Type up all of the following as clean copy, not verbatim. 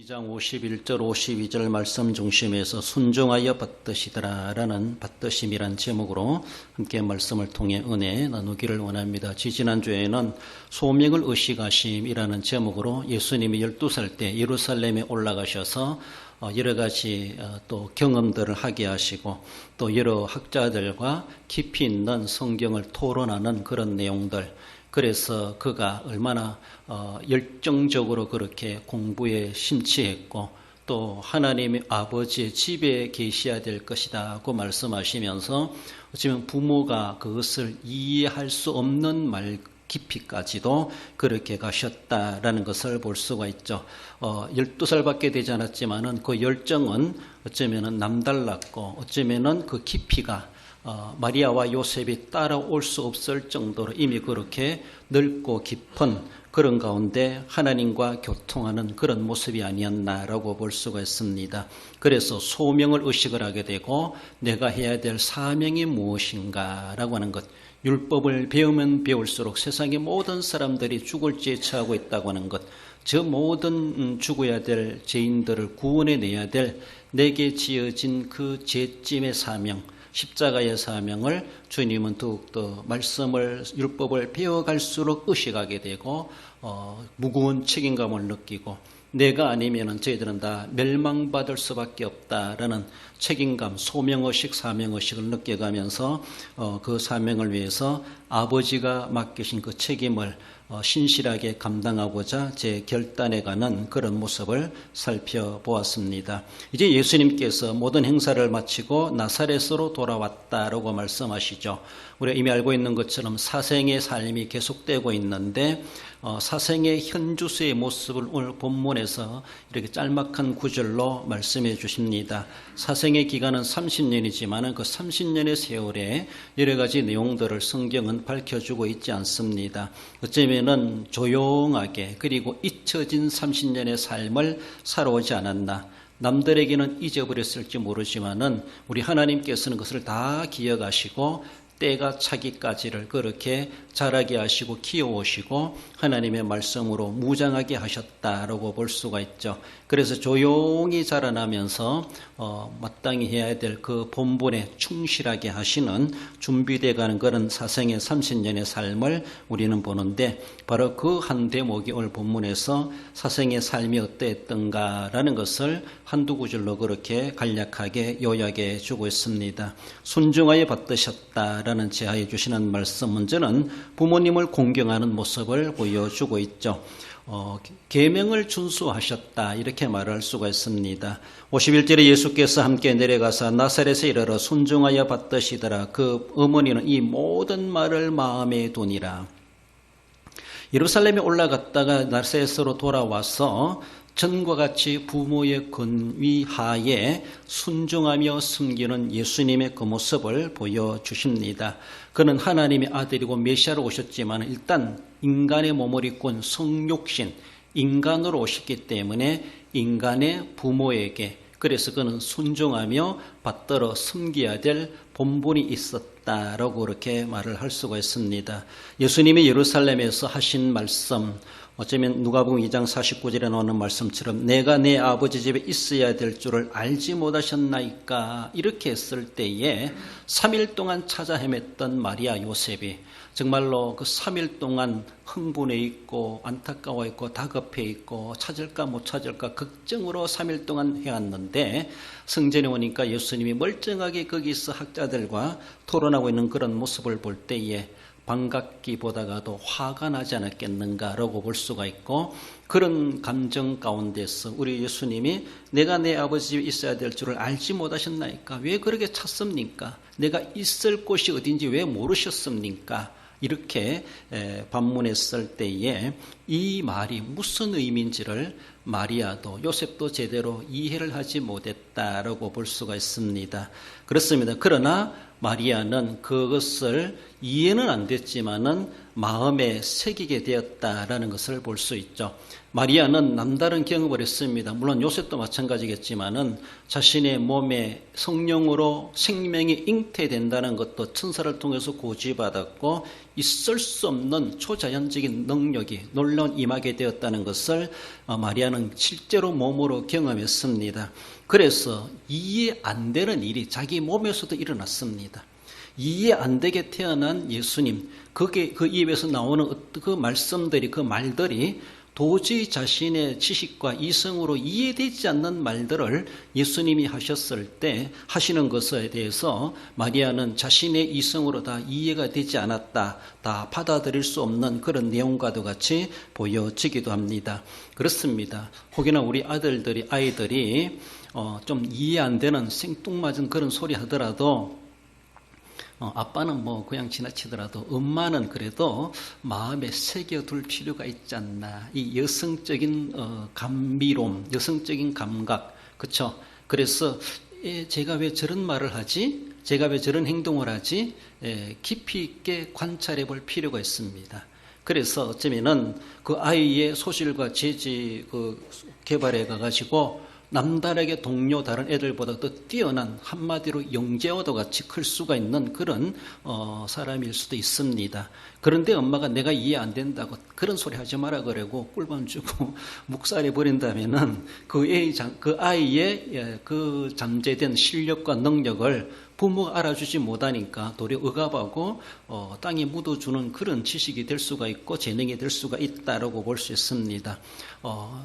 2장 51절 52절 말씀 중심에서 순종하여 받드시더라 라는 받드심이란 제목으로 함께 말씀을 통해 은혜 나누기를 원합니다. 지지난주에는 소명을 의식하심이라는 제목으로 예수님이 12살 때 예루살렘에 올라가셔서 여러 가지 또 경험들을 하게 하시고 또 여러 학자들과 깊이 있는 성경을 토론하는 그런 내용들, 그래서 그가 얼마나 열정적으로 그렇게 공부에 심취했고 또 하나님의 아버지의 집에 계셔야 될 것이다고 말씀하시면서 어쩌면 부모가 그것을 이해할 수 없는 말 깊이까지도 그렇게 가셨다라는 것을 볼 수가 있죠. 12살밖에 되지 않았지만은 그 열정은 어쩌면은 남달랐고 어쩌면은 그 깊이가 마리아와 요셉이 따라올 수 없을 정도로 이미 그렇게 넓고 깊은 그런 가운데 하나님과 교통하는 그런 모습이 아니었나라고 볼 수가 있습니다. 그래서 소명을 의식을 하게 되고 내가 해야 될 사명이 무엇인가라고 하는 것, 율법을 배우면 배울수록 세상의 모든 사람들이 죽을지에 처하고 있다고 하는 것, 저 모든 죽어야 될 죄인들을 구원해내야 될 내게 지어진 그 죄짐의 사명, 십자가의 사명을 주님은 더욱더 말씀을 율법을 배워갈수록 의식하게 되고 무거운 책임감을 느끼고 내가 아니면은 저희들은 다 멸망받을 수밖에 없다라는 책임감, 소명의식, 사명의식을 느껴가면서 그 사명을 위해서 아버지가 맡기신 그 책임을 신실하게 감당하고자 제 결단해가는 그런 모습을 살펴보았습니다. 이제 예수님께서 모든 행사를 마치고 나사렛으로 돌아왔다라고 말씀하시죠. 우리가 이미 알고 있는 것처럼 사생의 삶이 계속되고 있는데 사생의 현주소의 모습을 오늘 본문에서 이렇게 짤막한 구절로 말씀해 주십니다. 사생의 기간은 30년이지만 그 30년의 세월에 여러 가지 내용들을 성경은 밝혀주고 있지 않습니다. 어쩌면은 조용하게 그리고 잊혀진 30년의 삶을 살아오지 않았나. 남들에게는 잊어버렸을지 모르지만은 우리 하나님께서는 그것을 다 기억하시고 때가 차기까지를 그렇게 자라게 하시고 키워오시고 하나님의 말씀으로 무장하게 하셨다라고 볼 수가 있죠. 그래서 조용히 자라나면서 마땅히 해야 될 그 본분에 충실하게 하시는 준비되어가는 그런 사생의 30년의 삶을 우리는 보는데 바로 그 한 대목이 오늘 본문에서 사생의 삶이 어떠했던가라는 것을 한두 구절로 그렇게 간략하게 요약해 주고 있습니다. 순종하여 받드셨다 라는 제하에 주시는 말씀 문제는 부모님을 공경하는 모습을 보여주고 있죠. 계명을 준수하셨다 이렇게 말할 수가 있습니다. 51절에 예수께서 함께 내려가서 나사렛에 이르러 순종하여 받드시더라. 그 어머니는 이 모든 말을 마음에 두니라. 예루살렘에 올라갔다가 나사렛으로 돌아와서 전과 같이 부모의 권위 하에 순종하며 섬기는 예수님의 그 모습을 보여주십니다. 그는 하나님의 아들이고 메시아로 오셨지만 일단 인간의 몸을 입고 온 성육신, 인간으로 오셨기 때문에 인간의 부모에게 그래서 그는 순종하며 받들어 섬겨야 될 본분이 있었다라고 그렇게 말을 할 수가 있습니다. 예수님이 예루살렘에서 하신 말씀, 어쩌면 누가복음 2장 49절에 나오는 말씀처럼 내가 내 아버지 집에 있어야 될 줄을 알지 못하셨나이까 이렇게 했을 때에 3일 동안 찾아 헤맸던 마리아 요셉이 정말로 그 3일 동안 흥분해 있고 안타까워 있고 다급해 있고 찾을까 못 찾을까 걱정으로 3일 동안 해왔는데 성전에 오니까 예수님이 멀쩡하게 거기서 학자들과 토론하고 있는 그런 모습을 볼 때에 반갑기보다가도 화가 나지 않았겠는가라고 볼 수가 있고 그런 감정 가운데서 우리 예수님이 내가 내 아버지 집에 있어야 될 줄을 알지 못하셨나이까 왜 그렇게 찾습니까? 내가 있을 곳이 어딘지 왜 모르셨습니까? 이렇게 반문했을 때에 이 말이 무슨 의미인지를 마리아도 요셉도 제대로 이해를 하지 못했다라고 볼 수가 있습니다. 그렇습니다. 그러나 마리아는 그것을 이해는 안 됐지만은 마음에 새기게 되었다라는 것을 볼 수 있죠. 마리아는 남다른 경험을 했습니다. 물론 요셉도 마찬가지겠지만은 자신의 몸에 성령으로 생명이 잉태된다는 것도 천사를 통해서 고지받았고 있을 수 없는 초자연적인 능력이 놀라운 임하게 되었다는 것을 마리아는 실제로 몸으로 경험했습니다. 그래서 이해 안 되는 일이 자기 몸에서도 일어났습니다. 이해 안 되게 태어난 예수님, 그 입에서 나오는 그 말씀들이, 그 말들이 도저히 자신의 지식과 이성으로 이해되지 않는 말들을 예수님이 하셨을 때 하시는 것에 대해서 마리아는 자신의 이성으로 다 이해가 되지 않았다, 다 받아들일 수 없는 그런 내용과도 같이 보여지기도 합니다. 그렇습니다. 혹여나 우리 아이들이 좀 이해 안 되는 생뚱맞은 그런 소리 하더라도 아빠는 뭐 그냥 지나치더라도 엄마는 그래도 마음에 새겨둘 필요가 있지 않나. 이 여성적인 감미로움, 여성적인 감각, 그렇죠? 그래서 제가 왜 저런 말을 하지? 제가 왜 저런 행동을 하지? 깊이 있게 관찰해 볼 필요가 있습니다. 그래서 어쩌면은 그 아이의 소질과 재지 개발해 가가지고 남다르게 동료 다른 애들보다 더 뛰어난 한마디로 영재와도 같이 클 수가 있는 그런 사람일 수도 있습니다. 그런데 엄마가 내가 이해 안 된다고 그런 소리 하지 마라 그러고 꿀밤 주고 묵살해 버린다면은 그 아이의 그 잠재된 실력과 능력을 부모가 알아주지 못하니까 도리어 억압하고 땅에 묻어주는 그런 지식이 될 수가 있고 재능이 될 수가 있다라고 볼 수 있습니다.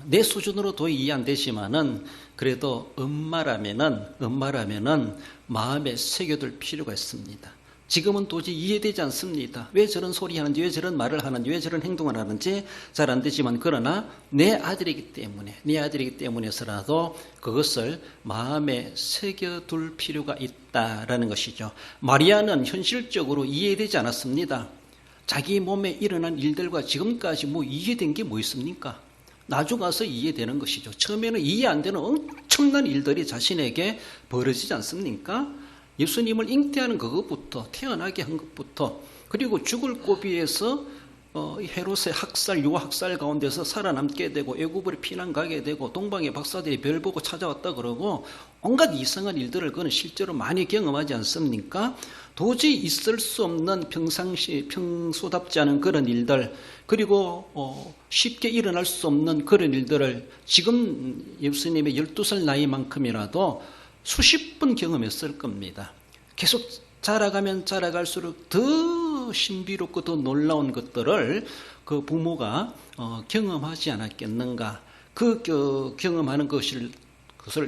내 수준으로 도저히 이해 안 되지만은 그래도 엄마라면은 마음에 새겨둘 필요가 있습니다. 지금은 도저히 이해되지 않습니다. 왜 저런 소리 하는지, 왜 저런 말을 하는지, 왜 저런 행동을 하는지 잘 안 되지만 그러나 내 아들이기 때문에서라도 그것을 마음에 새겨둘 필요가 있다라는 것이죠. 마리아는 현실적으로 이해되지 않았습니다. 자기 몸에 일어난 일들과 지금까지 이해된 게 뭐 있습니까? 나중 와서 이해되는 것이죠. 처음에는 이해 안 되는 엄청난 일들이 자신에게 벌어지지 않습니까? 예수님을 잉태하는 그것부터, 태어나게 한 것부터, 그리고 죽을 고비에서 헤롯의 유아 학살 가운데서 살아남게 되고 애굽으로 피난 가게 되고 동방의 박사들이 별 보고 찾아왔다 그러고 온갖 이상한 일들을 그는 실제로 많이 경험하지 않습니까? 도저히 있을 수 없는 평소답지 않은 그런 일들, 그리고 쉽게 일어날 수 없는 그런 일들을 지금 예수님의 12살 나이만큼이라도 수십 번 경험했을 겁니다. 계속 자라가면 자라갈수록 더 신비롭고 더 놀라운 것들을 그 부모가 경험하지 않았겠는가. 경험하는 것을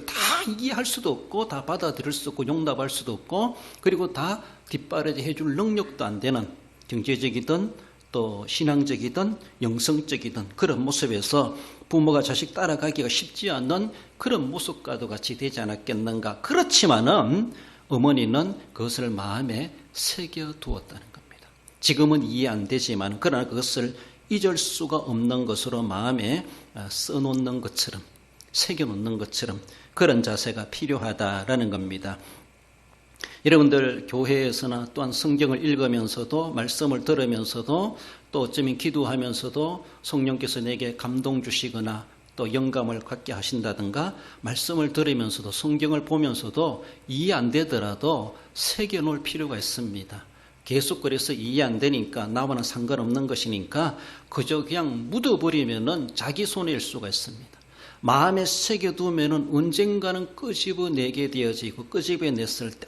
다 이해할 수도 없고 다 받아들일 수 없고 용납할 수도 없고 그리고 다 뒷바라지 해줄 능력도 안 되는 경제적이든 또 신앙적이든 영성적이든 그런 모습에서 부모가 자식 따라가기가 쉽지 않은 그런 모습과도 같이 되지 않았겠는가. 그렇지만은 어머니는 그것을 마음에 새겨두었다는 겁니다. 지금은 이해 안 되지만 그러나 그것을 잊을 수가 없는 것으로 마음에 써놓는 것처럼 새겨놓는 것처럼 그런 자세가 필요하다라는 겁니다. 여러분들 교회에서나 또한 성경을 읽으면서도 말씀을 들으면서도 또 어쩌면 기도하면서도 성령께서 내게 감동 주시거나 또 영감을 갖게 하신다든가 말씀을 들으면서도 성경을 보면서도 이해 안 되더라도 새겨놓을 필요가 있습니다. 계속 그래서 이해 안 되니까 나와는 상관없는 것이니까 그저 그냥 묻어버리면은 자기 손해일 수가 있습니다. 마음에 새겨두면은 언젠가는 끄집어내게 되어지고 끄집어냈을 때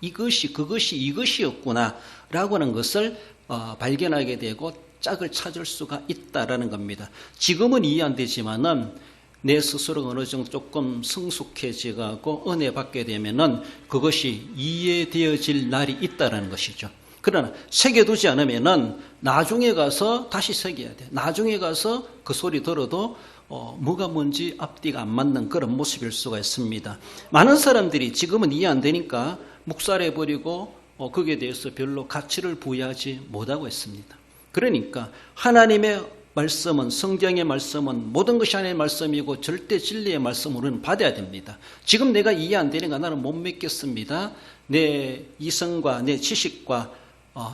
이것이었구나 라고 하는 것을 발견하게 되고 짝을 찾을 수가 있다라는 겁니다. 지금은 이해 안 되지만은 내 스스로가 어느 정도 조금 성숙해지고 은혜 받게 되면은 그것이 이해되어질 날이 있다라는 것이죠. 그러나 새겨두지 않으면은 나중에 가서 다시 새겨야 돼. 나중에 가서 그 소리 들어도 뭐가 뭔지 앞뒤가 안 맞는 그런 모습일 수가 있습니다. 많은 사람들이 지금은 이해 안 되니까 묵살해버리고 거기에 대해서 별로 가치를 부여하지 못하고 있습니다. 그러니까 하나님의 말씀은, 성경의 말씀은 모든 것이 하나님의 말씀이고 절대 진리의 말씀을 우리는 받아야 됩니다. 지금 내가 이해 안 되니까 나는 못 믿겠습니다. 내 이성과 내 지식과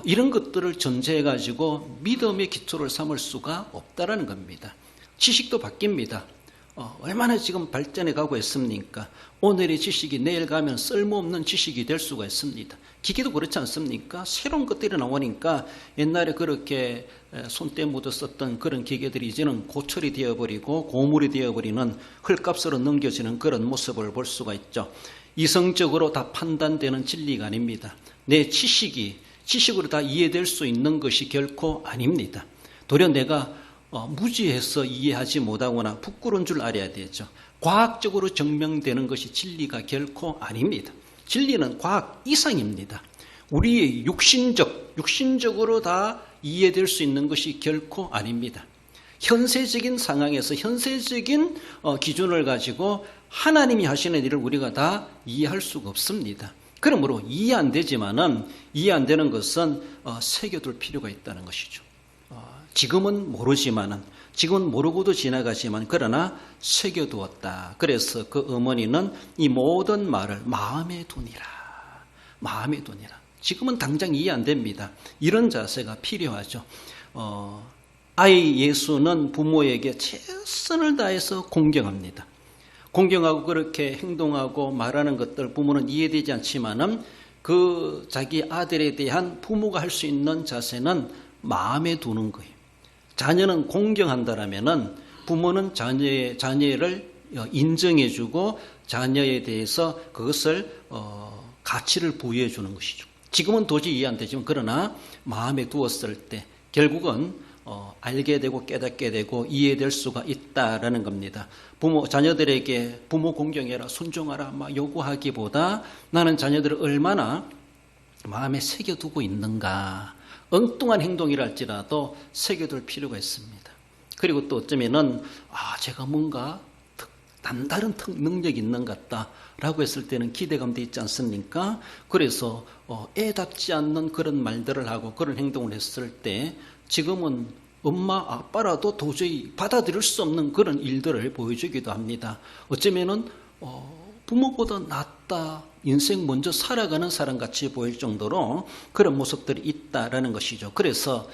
이런 것들을 전제해 가지고 믿음의 기초를 삼을 수가 없다라는 겁니다. 지식도 바뀝니다. 얼마나 지금 발전해 가고 있습니까? 오늘의 지식이 내일 가면 쓸모없는 지식이 될 수가 있습니다. 기계도 그렇지 않습니까? 새로운 것들이 나오니까 옛날에 그렇게 손때 묻어 썼던 그런 기계들이 이제는 고철이 되어버리고 고물이 되어버리는 헐값으로 넘겨지는 그런 모습을 볼 수가 있죠. 이성적으로 다 판단되는 진리가 아닙니다. 내 지식으로 다 이해될 수 있는 것이 결코 아닙니다. 도리어 내가 무지해서 이해하지 못하거나 부끄러운 줄 알아야 되죠. 과학적으로 증명되는 것이 진리가 결코 아닙니다. 진리는 과학 이상입니다. 우리의 육신적으로 다 이해될 수 있는 것이 결코 아닙니다. 현세적인 상황에서 현세적인 기준을 가지고 하나님이 하시는 일을 우리가 다 이해할 수가 없습니다. 그러므로 이해 안 되지만은 이해 안 되는 것은 새겨둘 필요가 있다는 것이죠. 지금은 모르지만은 지금은 모르고도 지나가지만 그러나 새겨두었다. 그래서 그 어머니는 이 모든 말을 마음에 두니라. 마음에 두니라. 지금은 당장 이해 안 됩니다. 이런 자세가 필요하죠. 아이 예수는 부모에게 최선을 다해서 공경합니다. 공경하고 그렇게 행동하고 말하는 것들 부모는 이해되지 않지만은 그 자기 아들에 대한 부모가 할 수 있는 자세는 마음에 두는 거예요. 자녀는 공경한다라면은 부모는 자녀를 인정해주고 자녀에 대해서 그것을 가치를 부여해 주는 것이죠. 지금은 도저히 이해 안 되지만 그러나 마음에 두었을 때 결국은 알게 되고 깨닫게 되고 이해될 수가 있다라는 겁니다. 자녀들에게 부모 공경해라, 순종하라 막 요구하기보다 나는 자녀들을 얼마나 마음에 새겨두고 있는가. 엉뚱한 행동이랄지라도 새겨둘 필요가 있습니다. 그리고 또 어쩌면은 제가 뭔가 남다른 능력이 있는 것 같다라고 했을 때는 기대감도 있지 않습니까? 그래서 애답지 않는 그런 말들을 하고 그런 행동을 했을 때 지금은 엄마 아빠라도 도저히 받아들일 수 없는 그런 일들을 보여주기도 합니다. 어쩌면은 부모보다 낫다, 인생 먼저 살아가는 사람같이 보일 정도로 그런 모습들이 있다라는 것이죠. 그래서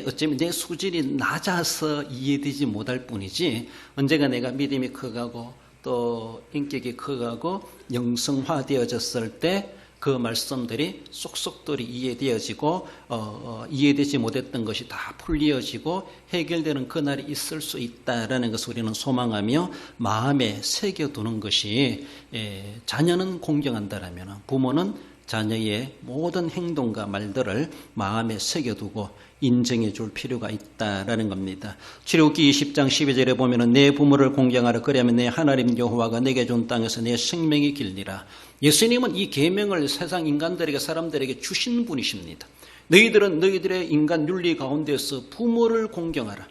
어쩌면 내 수준이 낮아서 이해되지 못할 뿐이지 언젠가 내가 믿음이 커가고 또 인격이 커가고 영성화되어졌을 때 그 말씀들이 쏙쏙들이 이해되어지고 이해되지 못했던 것이 다 풀리어지고 해결되는 그날이 있을 수 있다라는 것을 우리는 소망하며 마음에 새겨두는 것이 자녀는 공경한다라면 부모는 자녀의 모든 행동과 말들을 마음에 새겨두고 인정해 줄 필요가 있다라는 겁니다. 출애굽기 20장 12절에 보면은 내 부모를 공경하라. 그러면 내 하나님 여호와가 내게 준 땅에서 내 생명이 길리라. 예수님은 이 계명을 세상 인간들에게 사람들에게 주신 분이십니다. 너희들은 너희들의 인간 윤리 가운데서 부모를 공경하라.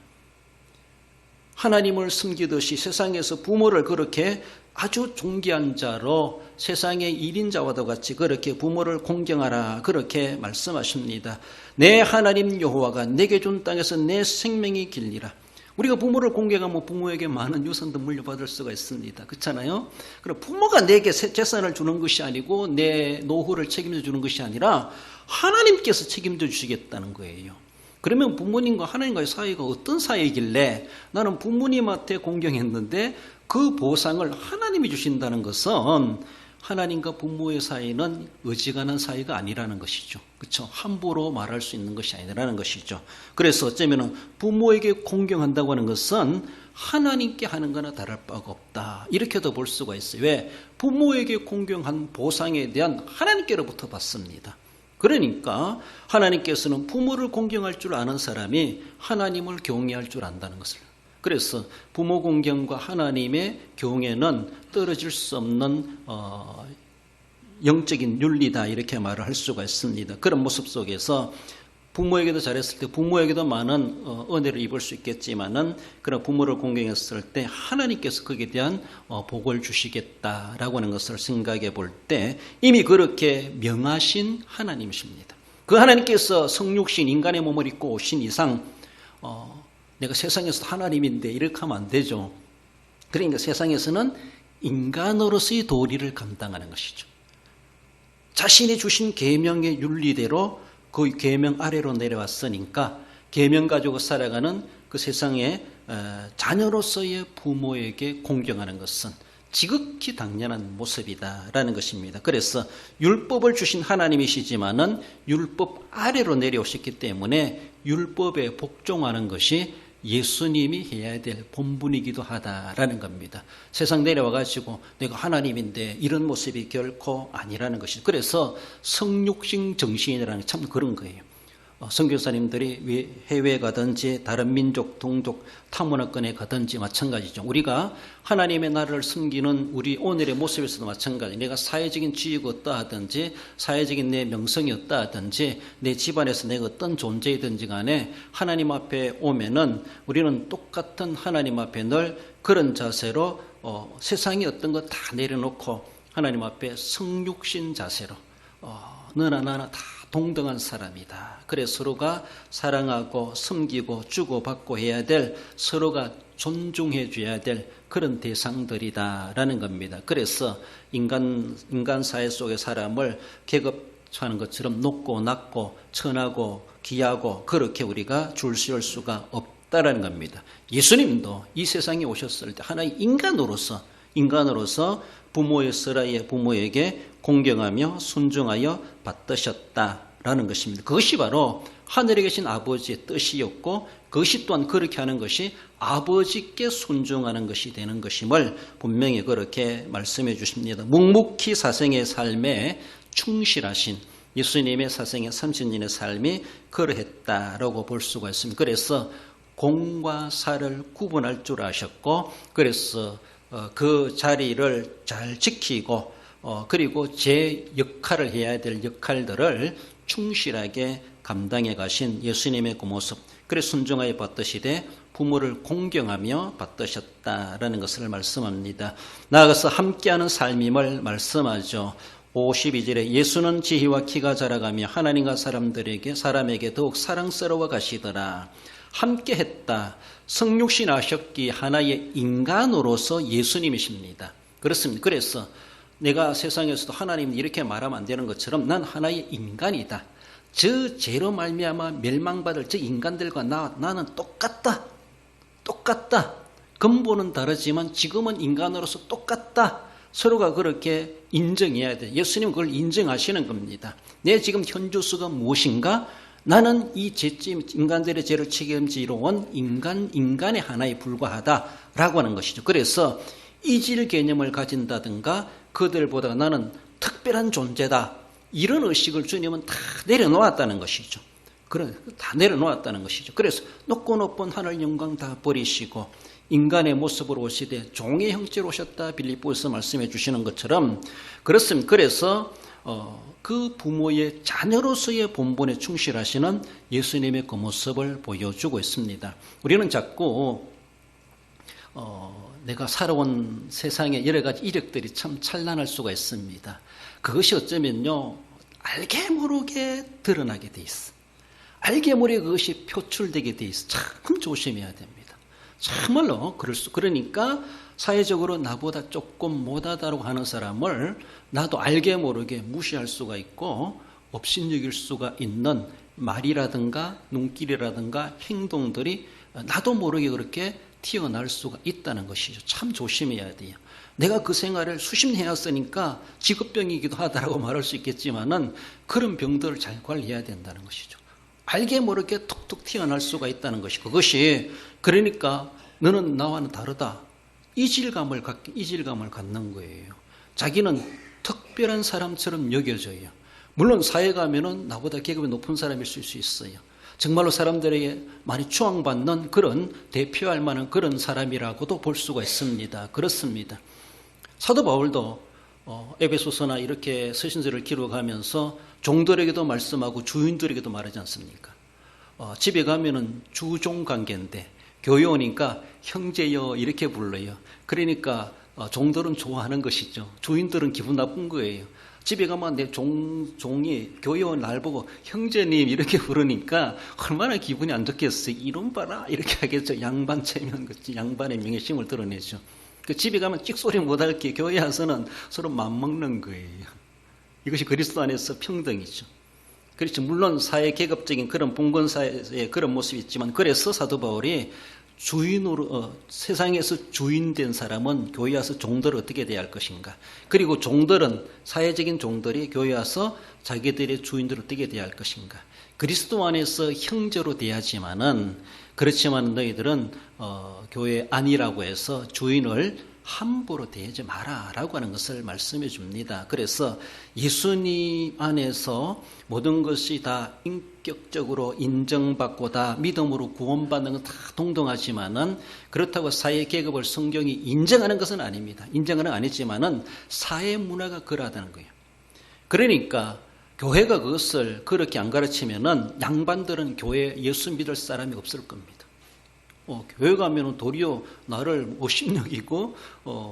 하나님을 섬기듯이 세상에서 부모를 그렇게 아주 존귀한 자로 세상의 1인자와도 같이 그렇게 부모를 공경하라 그렇게 말씀하십니다. 내 하나님 여호와가 내게 준 땅에서 내 생명이 길리라. 우리가 부모를 공경하면 부모에게 많은 유산도 물려받을 수가 있습니다. 그렇잖아요? 그럼 부모가 내게 재산을 주는 것이 아니고 내 노후를 책임져 주는 것이 아니라 하나님께서 책임져 주시겠다는 거예요. 그러면 부모님과 하나님과의 사이가 어떤 사이이길래 나는 부모님한테 공경했는데 그 보상을 하나님이 주신다는 것은 하나님과 부모의 사이는 어지간한 사이가 아니라는 것이죠. 그렇죠? 함부로 말할 수 있는 것이 아니라는 것이죠. 그래서 어쩌면 부모에게 공경한다고 하는 것은 하나님께 하는 거나 다를 바가 없다. 이렇게도 볼 수가 있어요. 왜? 부모에게 공경한 보상에 대한 하나님께로부터 받습니다. 그러니까 하나님께서는 부모를 공경할 줄 아는 사람이 하나님을 경외할 줄 안다는 것을. 그래서 부모 공경과 하나님의 경외는 떨어질 수 없는 영적인 윤리다 이렇게 말을 할 수가 있습니다. 그런 모습 속에서 부모에게도 잘했을 때 부모에게도 많은 은혜를 입을 수 있겠지만은 그런 부모를 공경했을 때 하나님께서 거기에 대한 복을 주시겠다라고 하는 것을 생각해 볼 때 이미 그렇게 명하신 하나님이십니다. 그 하나님께서 성육신 인간의 몸을 입고 오신 이상 내가 세상에서 하나님인데 이렇게 하면 안 되죠. 그러니까 세상에서는 인간으로서의 도리를 감당하는 것이죠. 자신이 주신 계명의 윤리대로 그 계명 아래로 내려왔으니까 계명 가지고 살아가는 그 세상의 자녀로서의 부모에게 공경하는 것은 지극히 당연한 모습이다라는 것입니다. 그래서 율법을 주신 하나님이시지만은 율법 아래로 내려오셨기 때문에 율법에 복종하는 것이 예수님이 해야 될 본분이기도 하다라는 겁니다. 세상 내려와가지고 내가 하나님인데 이런 모습이 결코 아니라는 것이죠. 그래서 성육신 정신이라는 게 참 그런 거예요. 선교사님들이 해외에 가든지 다른 민족, 동족, 타문화권에 가든지 마찬가지죠. 우리가 하나님의 나라를 섬기는 우리 오늘의 모습에서도 마찬가지. 내가 사회적인 지위가 어떠 하든지 사회적인 내 명성이 어떠 하든지 내 집안에서 내가 어떤 존재이든지 간에 하나님 앞에 오면은 우리는 똑같은 하나님 앞에 늘 그런 자세로 세상이 어떤 거 다 내려놓고 하나님 앞에 성육신 자세로 너나 나나 다 동등한 사람이다. 그래서 서로가 사랑하고 섬기고 주고받고 해야 될, 서로가 존중해 줘야 될 그런 대상들이다라는 겁니다. 그래서 인간 사회 속의 사람을 계급하는 것처럼 높고 낮고 천하고 귀하고 그렇게 우리가 줄 세울 수가 없다라는 겁니다. 예수님도 이 세상에 오셨을 때 하나의 인간으로서 부모의 스라의 부모에게 공경하며 순종하여 받드셨다라는 것입니다. 그것이 바로 하늘에 계신 아버지의 뜻이었고 그것이 또한 그렇게 하는 것이 아버지께 순종하는 것이 되는 것임을 분명히 그렇게 말씀해 주십니다. 묵묵히 사생의 삶에 충실하신 예수님의 사생의 30년의 삶이 그러했다라고 볼 수가 있습니다. 그래서 공과 사를 구분할 줄 아셨고 그래서 그 자리를 잘 지키고 그리고 제 역할을 해야 될 역할들을 충실하게 감당해 가신 예수님의 그 모습, 그래서 순종하여 받드시되 부모를 공경하며 받드셨다라는 것을 말씀합니다. 나아가서 함께하는 삶임을 말씀하죠. 52절에 예수는 지혜와 키가 자라가며 하나님과 사람에게 더욱 사랑스러워 가시더라. 함께했다. 성육신 하셨기 하나의 인간으로서 예수님이십니다. 그렇습니다. 그래서 내가 세상에서도 하나님 이렇게 말하면 안 되는 것처럼 난 하나의 인간이다. 저 죄로 말미암아 멸망받을 저 인간들과 나는 똑같다. 근본은 다르지만 지금은 인간으로서 똑같다. 서로가 그렇게 인정해야 돼. 예수님은 그걸 인정하시는 겁니다. 내 지금 현주소가 무엇인가? 나는 이 죄짐, 인간들의 죄를 책임지러 온 인간의 하나에 불과하다라고 하는 것이죠. 그래서 이질 개념을 가진다든가 그들보다 나는 특별한 존재다. 이런 의식을 주님은 다 내려놓았다는 것이죠. 다 내려놓았다는 것이죠. 그래서 높고 높은 하늘 영광 다 버리시고 인간의 모습으로 오시되 종의 형체로 오셨다. 빌립보에서 말씀해 주시는 것처럼 그렇습니다. 그래서 그 부모의 자녀로서의 본분에 충실하시는 예수님의 그 모습을 보여주고 있습니다. 우리는 자꾸 내가 살아온 세상의 여러 가지 이력들이 참 찬란할 수가 있습니다. 그것이 어쩌면요 알게 모르게 드러나게 돼 있어. 알게 모르게 그것이 표출되게 돼 있어. 참 조심해야 됩니다. 정말로 그러니까 사회적으로 나보다 조금 못하다고 하는 사람을 나도 알게 모르게 무시할 수가 있고 업신여길 수가 있는 말이라든가 눈길이라든가 행동들이 나도 모르게 그렇게 튀어나올 수가 있다는 것이죠. 참 조심해야 돼요. 내가 그 생활을 수십 년 해왔으니까 직업병이기도 하다라고 말할 수 있겠지만은 그런 병들을 잘 관리해야 된다는 것이죠. 알게 모르게 툭툭 튀어나올 수가 있다는 것이 그것이 그러니까 너는 나와는 다르다. 이질감을 갖는 거예요. 자기는 특별한 사람처럼 여겨져요. 물론 사회 가면은 나보다 계급이 높은 사람일 수 있어요. 정말로 사람들에게 많이 추앙받는 그런 대표할 만한 그런 사람이라고도 볼 수가 있습니다. 그렇습니다. 사도 바울도 에베소서나 이렇게 서신서를 기록하면서 종들에게도 말씀하고 주인들에게도 말하지 않습니까? 집에 가면은 주종 관계인데 교회 오니까 형제여 이렇게 불러요. 그러니까 종들은 좋아하는 것이죠. 주인들은 기분 나쁜 거예요. 집에 가면 내 종이 교회원 날 보고 형제님 이렇게 부르니까 얼마나 기분이 안 좋겠어요. 이름 봐라 이렇게 하겠죠. 양반 체면, 양반의 명예심을 드러내죠. 그 집에 가면 찍소리 못할 게 교회 와서는 서로 맘먹는 거예요. 이것이 그리스도 안에서 평등이죠. 그렇죠. 물론 사회 계급적인 그런 봉건 사회의 그런 모습이 있지만, 그래서 사도 바울이 세상에서 주인된 사람은 교회 와서 종들을 어떻게 대할 것인가, 그리고 종들은, 사회적인 종들이 교회 와서 자기들의 주인들을 어떻게 대할 것인가, 그리스도 안에서 형제로 대하지만은, 그렇지만 너희들은 교회 아니라고 해서 주인을 함부로 대하지 마라 라고 하는 것을 말씀해 줍니다. 그래서 예수님 안에서 모든 것이 다 인격적으로 인정받고 다 믿음으로 구원받는 건 다 동등하지만은, 그렇다고 사회 계급을 성경이 인정하는 것은 아닙니다. 인정하는 건 아니지만은 사회 문화가 그러하다는 거예요. 그러니까 교회가 그것을 그렇게 안 가르치면은 양반들은 교회에 예수 믿을 사람이 없을 겁니다. 교회 가면은 도리어 나를 모심 여기고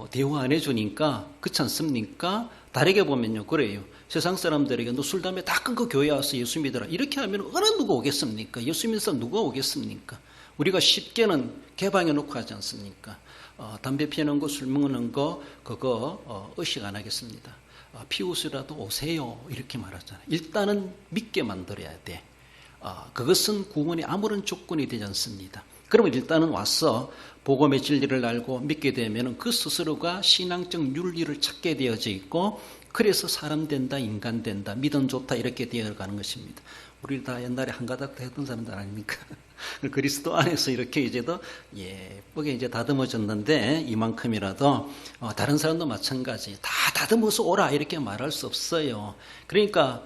대우 안 해주니까, 그렇지 않습니까? 다르게 보면요, 그래요. 세상 사람들에게 너 술 담배 다 끊고 교회 와서 예수 믿어라 이렇게 하면 어느 누가 오겠습니까? 예수 믿는 사람 누가 오겠습니까? 우리가 쉽게는 개방해 놓고 하지 않습니까? 담배 피우는 거, 술 먹는 거 그거 의식 안 하겠습니다. 피우시라도 오세요 이렇게 말하잖아요. 일단은 믿게 만들어야 돼. 그것은 구원의 아무런 조건이 되지 않습니다. 그러면 일단은 와서 복음의 진리를 알고 믿게 되면 그 스스로가 신앙적 윤리를 찾게 되어져 있고, 그래서 사람 된다, 인간 된다, 믿음 좋다 이렇게 되어가는 것입니다. 우리 다 옛날에 한가닥 했던 사람들 아닙니까? 그리스도 안에서 이렇게 이제도 예쁘게 이제 다듬어졌는데, 이만큼이라도 다른 사람도 마찬가지 다 다듬어서 오라 이렇게 말할 수 없어요. 그러니까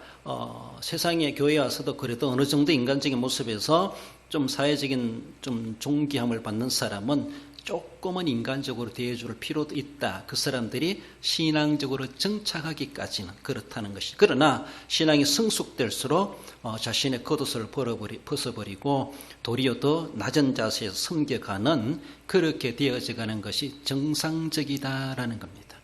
세상에 교회에 와서도 그래도 어느 정도 인간적인 모습에서 좀 사회적인 좀 존귀함을 받는 사람은 조금은 인간적으로 대해줄 필요도 있다. 그 사람들이 신앙적으로 정착하기까지는 그렇다는 것이. 그러나 신앙이 성숙될수록 자신의 겉옷을 벗어버리고 도리어 더 낮은 자세에서 섬겨가는, 그렇게 되어져가는 것이 정상적이다라는 겁니다.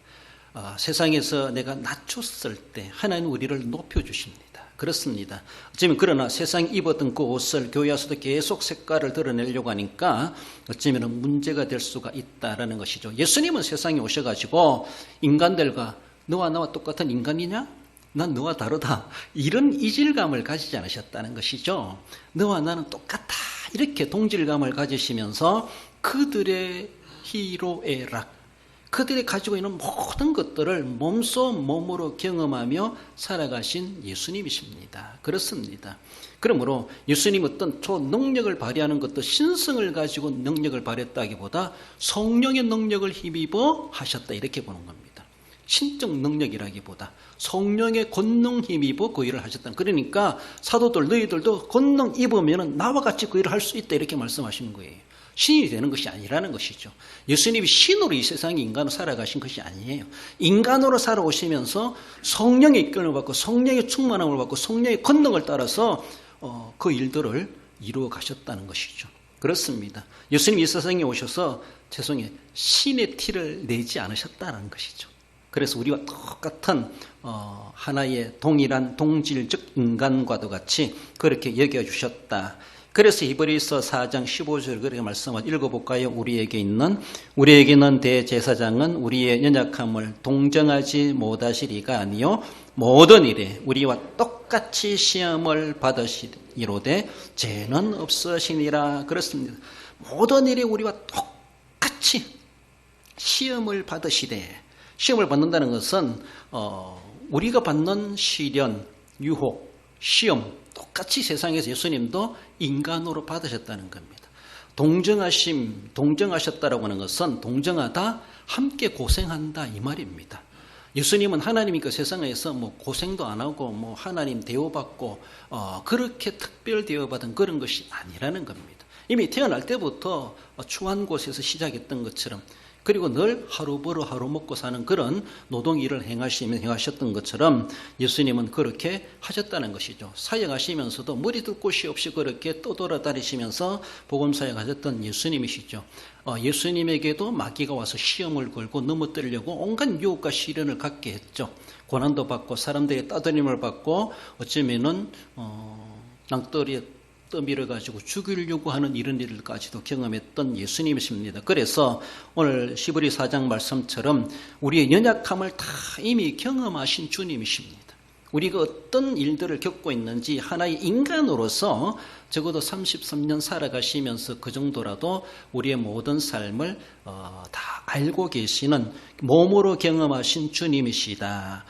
세상에서 내가 낮췄을 때 하나님 우리를 높여주십니다. 그렇습니다. 어쩌면 그러나 세상이 입었던 그 옷을 교회 와서도 계속 색깔을 드러내려고 하니까 어쩌면 문제가 될 수가 있다라는 것이죠. 예수님은 세상에 오셔가지고 인간들과 너와 나와 똑같은 인간이냐? 난 너와 다르다. 이런 이질감을 가지지 않으셨다는 것이죠. 너와 나는 똑같다. 이렇게 동질감을 가지시면서 그들의 희로애락, 그들이 가지고 있는 모든 것들을 몸으로 경험하며 살아가신 예수님이십니다. 그렇습니다. 그러므로 예수님 어떤 초능력을 발휘하는 것도 신성을 가지고 능력을 발휘했다기보다 성령의 능력을 힘입어 하셨다 이렇게 보는 겁니다. 신적 능력이라기보다 성령의 권능 힘입어 그 일을 하셨다. 그러니까 사도들 너희들도 권능 입으면 나와 같이 그 일을 할 수 있다 이렇게 말씀하시는 거예요. 신이 되는 것이 아니라는 것이죠. 예수님이 신으로 이 세상에 인간으로 살아가신 것이 아니에요. 인간으로 살아오시면서 성령의 이끌림을 받고 성령의 충만함을 받고 성령의 권능을 따라서 그 일들을 이루어 가셨다는 것이죠. 그렇습니다. 예수님이 이 세상에 오셔서 신의 티를 내지 않으셨다는 것이죠. 그래서 우리와 똑같은 하나의 동일한 동질적 인간과도 같이 그렇게 여겨주셨다. 그래서 히브리서 4장 15절 그렇게 말씀을 읽어볼까요? 우리에게는 대제사장은 우리의 연약함을 동정하지 못하시리가 아니요 모든 일에 우리와 똑같이 시험을 받으시리로되 죄는 없으시니라. 그렇습니다. 모든 일에 우리와 똑같이 시험을 받으시되, 시험을 받는다는 것은 우리가 받는 시련, 유혹, 시험 똑같이 세상에서 예수님도 인간으로 받으셨다는 겁니다. 동정하셨다라고 하는 것은 동정하다, 함께 고생한다 이 말입니다. 예수님은 하나님이니까 세상에서 고생도 안 하고 하나님 대우받고 그렇게 특별 대우받은 그런 것이 아니라는 겁니다. 이미 태어날 때부터 추한 곳에서 시작했던 것처럼 그리고 늘 하루 벌어 하루 먹고 사는 그런 노동 일을 행하셨던 것처럼 예수님은 그렇게 하셨다는 것이죠. 사역하시면서도 머리둘 곳이 없이 그렇게 떠돌아다니시면서 복음 사역하셨던 예수님이시죠. 예수님에게도 마귀가 와서 시험을 걸고 넘어뜨리려고 온갖 유혹과 시련을 갖게 했죠. 고난도 받고 사람들의 따돌림을 받고 어쩌면은 낭떠리에 떠밀어가지고 죽이려고 하는 이런 일까지도 경험했던 예수님이십니다. 그래서 오늘 시브리 4장 말씀처럼 우리의 연약함을 다 이미 경험하신 주님이십니다. 우리가 어떤 일들을 겪고 있는지 하나의 인간으로서 적어도 33년 살아가시면서 그 정도라도 우리의 모든 삶을 다 알고 계시는 몸으로 경험하신 주님이시다.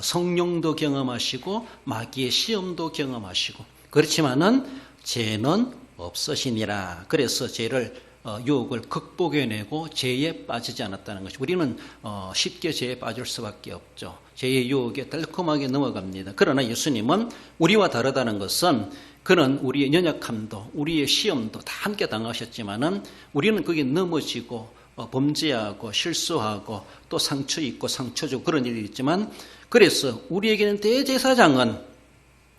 성령도 경험하시고 마귀의 시험도 경험하시고 그렇지만은 죄는 없으시니라. 그래서 죄를 유혹을 극복해내고 죄에 빠지지 않았다는 것이 우리는 쉽게 죄에 빠질 수밖에 없죠. 죄의 유혹에 달콤하게 넘어갑니다. 그러나 예수님은 우리와 다르다는 것은 그는 우리의 연약함도 우리의 시험도 다 함께 당하셨지만은 우리는 거기에 넘어지고 범죄하고 실수하고 또 상처 있고 상처 주고 그런 일이 있지만 그래서 우리에게는 대제사장은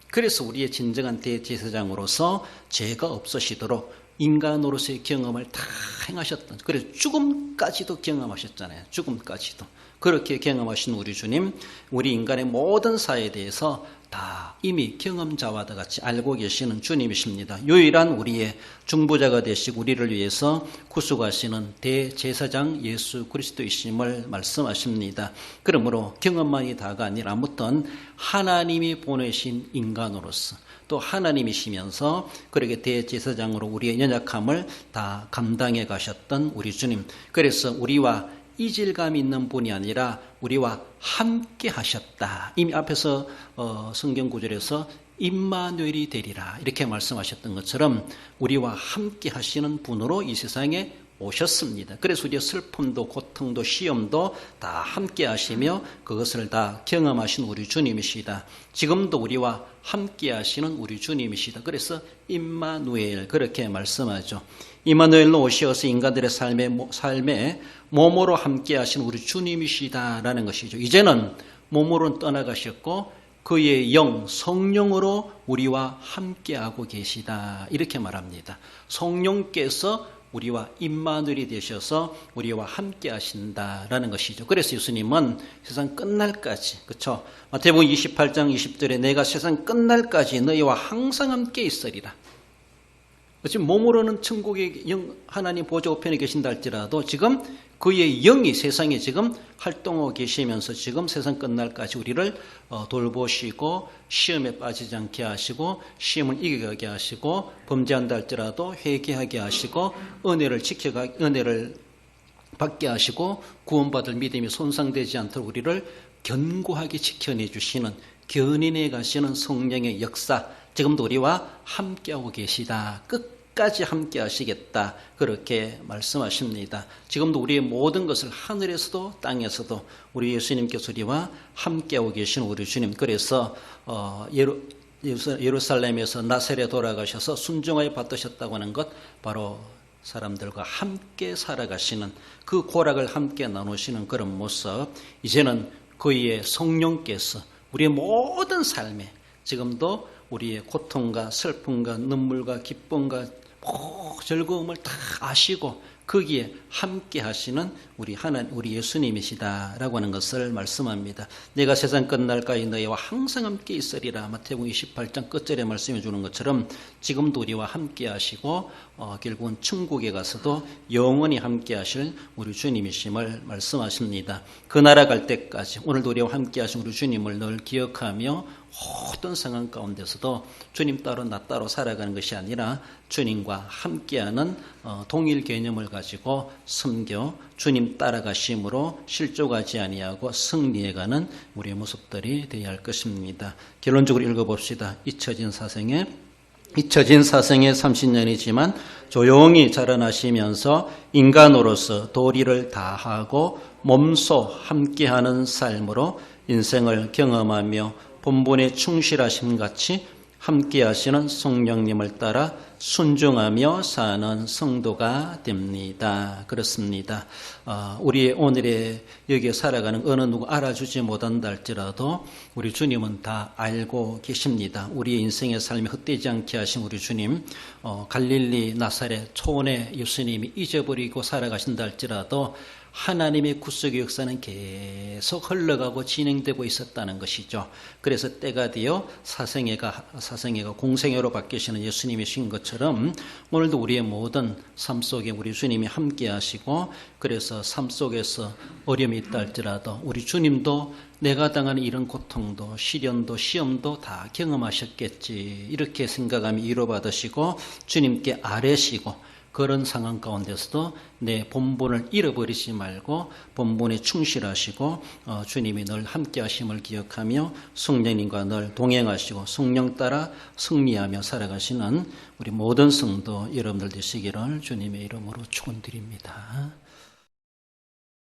그래서 우리의 진정한 대제사장으로서 죄가 없으시도록 인간으로서의 경험을 다 행하셨던 그래서 죽음까지도 경험하셨잖아요. 죽음까지도. 그렇게 경험하신 우리 주님, 우리 인간의 모든 사에 대해서 다 이미 경험자와 같이 알고 계시는 주님이십니다. 유일한 우리의 중보자가 되시고 우리를 위해서 구속하시는 대제사장 예수 그리스도이심을 말씀하십니다. 그러므로 경험만이 다가 아니라 아무튼 하나님이 보내신 인간으로서 또 하나님이시면서 그렇게 대제사장으로 우리의 연약함을 다 감당해 가셨던 우리 주님. 그래서 우리와 이질감 있는 분이 아니라 우리와 함께 하셨다. 이미 앞에서 성경 구절에서 임마누엘이 되리라 이렇게 말씀하셨던 것처럼 우리와 함께 하시는 분으로 이 세상에 오셨습니다. 그래서 우리의 슬픔도 고통도 시험도 다 함께 하시며 그것을 다 경험하신 우리 주님이시다. 지금도 우리와 함께 하시는 우리 주님이시다. 그래서 임마누엘 그렇게 말씀하죠. 임마누엘로 오시어서 인간들의 삶에 몸으로 함께 하신 우리 주님이시다라는 것이죠. 이제는 몸으로는 떠나가셨고 그의 영, 성령으로 우리와 함께하고 계시다. 이렇게 말합니다. 성령께서 우리와 임마누엘이 되셔서 우리와 함께 하신다라는 것이죠. 그래서 예수님은 세상 끝날까지, 그렇죠? 마태복음 28장 20절에 내가 세상 끝날까지 너희와 항상 함께 있으리라. 지금 몸으로는 천국의 영 하나님 보좌 우편에 계신다 할지라도 지금 그의 영이 세상에 지금 활동하고 계시면서 지금 세상 끝날까지 우리를 돌보시고 시험에 빠지지 않게 하시고 시험을 이겨가게 하시고 범죄한다 할지라도 회개하게 하시고 은혜를 받게 하시고 구원받을 믿음이 손상되지 않도록 우리를 견고하게 지켜내 주시는 견인해 가시는 성령의 역사 지금도 우리와 함께하고 계시다. 끝까지 함께 하시겠다. 그렇게 말씀하십니다. 지금도 우리의 모든 것을 하늘에서도 땅에서도 우리 예수님께서 우리와 함께하고 계신 우리 주님. 그래서 예루살렘에서 나사렛에 돌아가셔서 순종하여 받으셨다고 하는 것 바로 사람들과 함께 살아가시는 그 고락을 함께 나누시는 그런 모습. 이제는 그의 성령께서 우리의 모든 삶에 지금도 우리의 고통과 슬픔과 눈물과 기쁨과 즐거움을 다 아시고 거기에 함께 하시는 우리 예수님이시다라고 하는 것을 말씀합니다. 내가 세상 끝날까지 너희와 항상 함께 있으리라. 마태복음 28장 끝절에 말씀해 주는 것처럼 지금도 우리와 함께 하시고 결국은 천국에 가서도 영원히 함께 하실 우리 주님이심을 말씀하십니다. 그 나라 갈 때까지 오늘도 우리와 함께 하신 우리 주님을 늘 기억하며 모든 상황 가운데서도 주님 따로 나 따로 살아가는 것이 아니라 주님과 함께하는 동일 개념을 가지고 섬겨 주님 따라가심으로 실족하지 아니하고 승리해가는 우리의 모습들이 되어야 할 것입니다. 결론적으로 읽어봅시다. 잊혀진 사생에 30년이지만 조용히 자라나시면서 인간으로서 도리를 다하고 몸소 함께하는 삶으로 인생을 경험하며 본분에 충실하심 같이 함께 하시는 성령님을 따라 순종하며 사는 성도가 됩니다. 그렇습니다. 우리의 오늘의 여기에 살아가는 어느 누구 알아주지 못한다 할지라도 우리 주님은 다 알고 계십니다. 우리의 인생의 삶이 헛되지 않게 하신 우리 주님, 갈릴리 나사렛 초원에 예수님이 잊어버리고 살아가신다 할지라도 하나님의 구속의 역사는 계속 흘러가고 진행되고 있었다는 것이죠. 그래서 때가 되어 사생애가 공생애로 바뀌시는 예수님이신 것처럼 오늘도 우리의 모든 삶 속에 우리 주님이 함께 하시고, 그래서 삶 속에서 어려움이 있다 할지라도 우리 주님도 내가 당하는 이런 고통도 시련도 시험도 다 경험하셨겠지, 이렇게 생각하며 위로받으시고 주님께 아뢰시고, 그런 상황 가운데서도 내 본분을 잃어버리지 말고 본분에 충실하시고 주님이 늘 함께 하심을 기억하며 성령님과 늘 동행하시고 성령 따라 승리하며 살아가시는 우리 모든 성도 여러분들 되시기를 주님의 이름으로 축원드립니다.